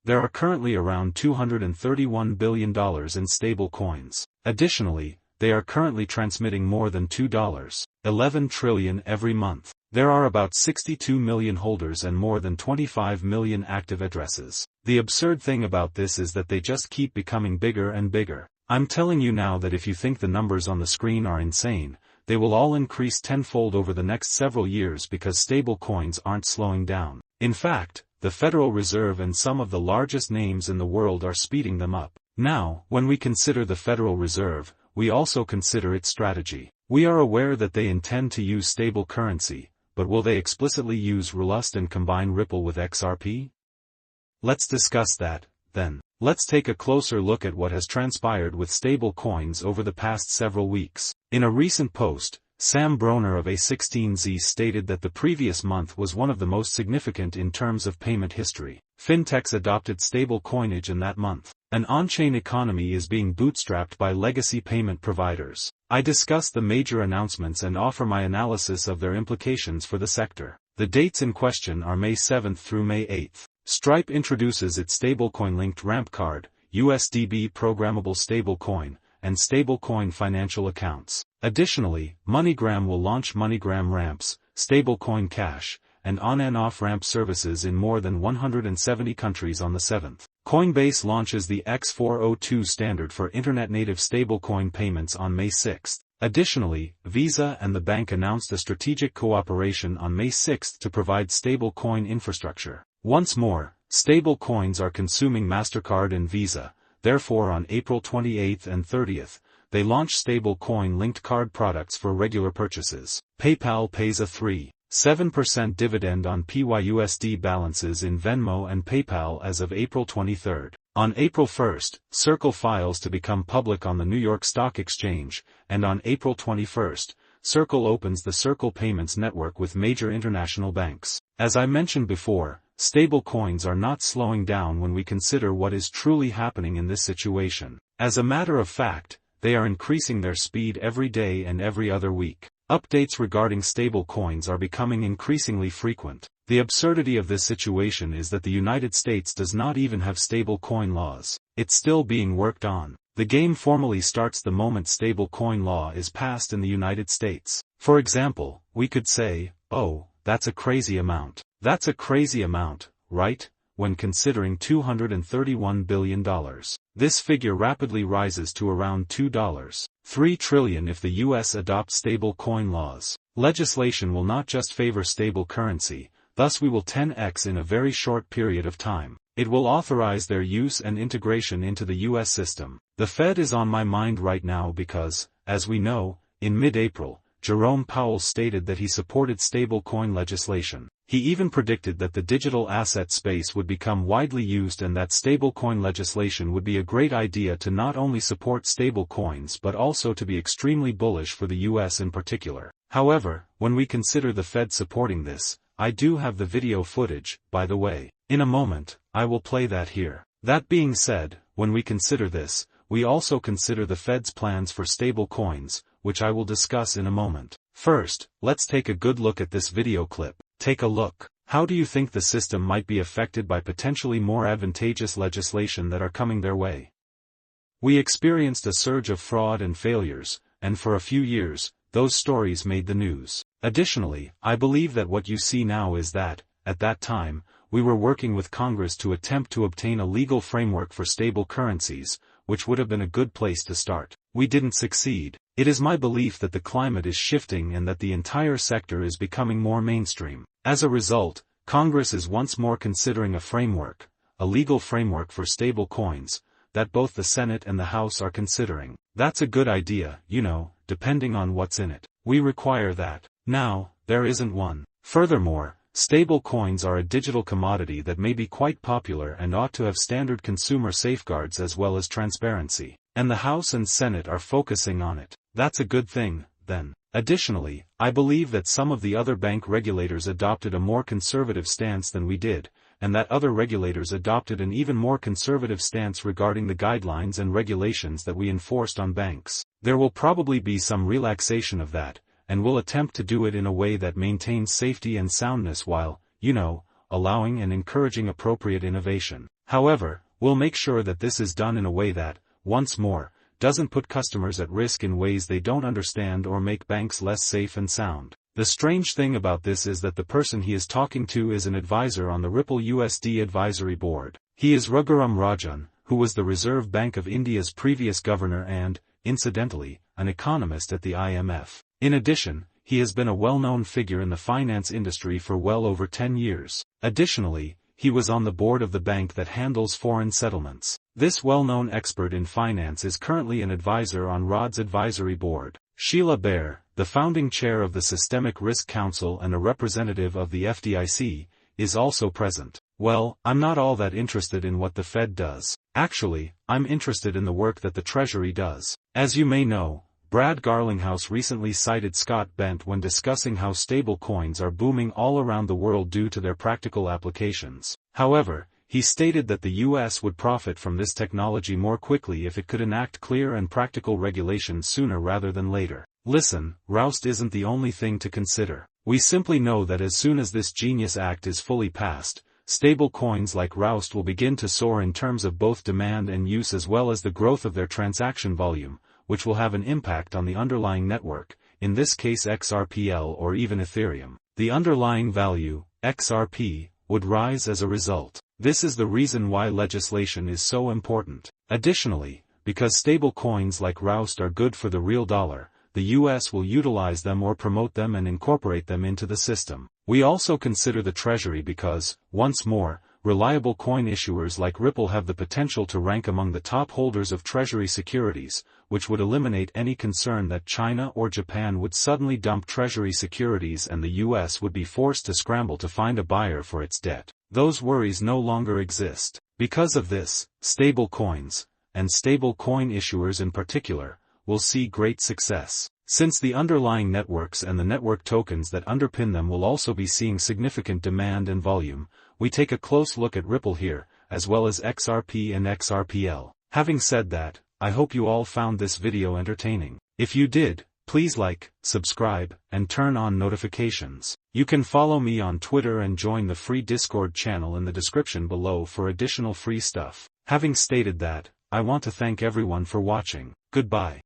There are currently around $231 billion in stable coins. Additionally, they are currently transmitting more than $2.11 trillion every month. There are about 62 million holders and more than 25 million active addresses. The absurd thing about this is that they just keep becoming bigger and bigger. I'm telling you now that if you think the numbers on the screen are insane, they will all increase tenfold over the next several years because stable coins aren't slowing down. In fact, the Federal Reserve and some of the largest names in the world are speeding them up. Now, when we consider the Federal Reserve, we also consider its strategy. We are aware that they intend to use stable currency, but will they explicitly use RLUSD and combine Ripple with XRP? Let's discuss that, then. Let's take a closer look at what has transpired with stable coins over the past several weeks. In a recent post, Sam Broner of A16Z stated that the previous month was one of the most significant in terms of payment history. Fintechs adopted stable coinage in that month. An on-chain economy is being bootstrapped by legacy payment providers. I discuss the major announcements and offer my analysis of their implications for the sector. The dates in question are May 7th through May 8th. Stripe introduces its stablecoin-linked ramp card, USDB programmable stablecoin, and stablecoin financial accounts. Additionally, MoneyGram will launch MoneyGram ramps, stablecoin cash, and on- and off-ramp services in more than 170 countries on the 7th. Coinbase launches the X402 standard for internet-native stablecoin payments on May 6. Additionally, Visa and the bank announced a strategic cooperation on May 6 to provide stablecoin infrastructure. Once more, stable coins are consuming MasterCard and Visa, therefore on April 28 and 30, they launch stable-coin-linked card products for regular purchases. PayPal pays a 3.7% dividend on PYUSD balances in Venmo and PayPal as of April 23. On April 1, Circle files to become public on the New York Stock Exchange, and on April 21, Circle opens the Circle Payments network with major international banks. As I mentioned before, stable coins are not slowing down when we consider what is truly happening in this situation. As a matter of fact, they are increasing their speed every day and every other week. Updates regarding stable coins are becoming increasingly frequent. The absurdity of this situation is that the United States does not even have stable coin laws. It's still being worked on. The game formally starts the moment stable coin law is passed in the United States. For example, we could say, oh, that's a crazy amount. That's a crazy amount, right? When considering $231 billion. This figure rapidly rises to around $2.3 trillion if the U.S. adopts stable coin laws. Legislation will not just favor stable currency, thus we will 10x in a very short period of time. It will authorize their use and integration into the U.S. system. The Fed is on my mind right now because, as we know, in mid-April, Jerome Powell stated that he supported stablecoin legislation. He even predicted that the digital asset space would become widely used and that stablecoin legislation would be a great idea to not only support stablecoins but also to be extremely bullish for the US in particular. However, when we consider the Fed supporting this, I do have the video footage, by the way. In a moment, I will play that here. That being said, when we consider this, we also consider the Fed's plans for stablecoins, which I will discuss in a moment. First, let's take a good look at this video clip. Take a look. How do you think the system might be affected by potentially more advantageous legislation that are coming their way? We experienced a surge of fraud and failures, and for a few years, those stories made the news. Additionally, I believe that what you see now is that, at that time, we were working with Congress to attempt to obtain a legal framework for stable currencies, which would have been a good place to start. We didn't succeed. It is my belief that the climate is shifting and that the entire sector is becoming more mainstream. As a result, Congress is once more considering a legal framework for stable coins, that both the Senate and the House are considering. That's a good idea, depending on what's in it. We require that. Now, there isn't one. Furthermore, stable coins are a digital commodity that may be quite popular and ought to have standard consumer safeguards as well as transparency. And the House and Senate are focusing on it. That's a good thing, then. Additionally, I believe that some of the other bank regulators adopted a more conservative stance than we did, and that other regulators adopted an even more conservative stance regarding the guidelines and regulations that we enforced on banks. There will probably be some relaxation of that, and we'll attempt to do it in a way that maintains safety and soundness while, allowing and encouraging appropriate innovation. However, we'll make sure that this is done in a way that, once more, doesn't put customers at risk in ways they don't understand or make banks less safe and sound. The strange thing about this is that the person he is talking to is an advisor on the RLUSD advisory board. He is Raghuram Rajan, who was the Reserve Bank of India's previous governor and, incidentally, an economist at the IMF. In addition, he has been a well-known figure in the finance industry for well over 10 years. Additionally, he was on the board of the bank that handles foreign settlements. This well-known expert in finance is currently an advisor on ROD's advisory board. Sheila Bair, the founding chair of the Systemic Risk Council and a representative of the FDIC, is also present. Well, I'm not all that interested in what the Fed does. Actually, I'm interested in the work that the Treasury does. As you may know, Brad Garlinghouse recently cited Scott Bent when discussing how stable coins are booming all around the world due to their practical applications. However, he stated that the US would profit from this technology more quickly if it could enact clear and practical regulations sooner rather than later. Listen, RLUSD isn't the only thing to consider. We simply know that as soon as this genius act is fully passed, stable coins like RLUSD will begin to soar in terms of both demand and use as well as the growth of their transaction volume, which will have an impact on the underlying network, in this case XRPL or even Ethereum. The underlying value, XRP, would rise as a result. This is the reason why legislation is so important. Additionally, because stable coins like RLUSD are good for the real dollar, the US will utilize them or promote them and incorporate them into the system. We also consider the Treasury because, once more, reliable coin issuers like Ripple have the potential to rank among the top holders of Treasury securities, which would eliminate any concern that China or Japan would suddenly dump Treasury securities and the US would be forced to scramble to find a buyer for its debt. Those worries no longer exist. Because of this, stable coins, and stable coin issuers in particular, will see great success. Since the underlying networks and the network tokens that underpin them will also be seeing significant demand and volume, we take a close look at Ripple here, as well as XRP and XRPL. Having said that, I hope you all found this video entertaining. If you did, please like, subscribe, and turn on notifications. You can follow me on Twitter and join the free Discord channel in the description below for additional free stuff. Having stated that, I want to thank everyone for watching. Goodbye.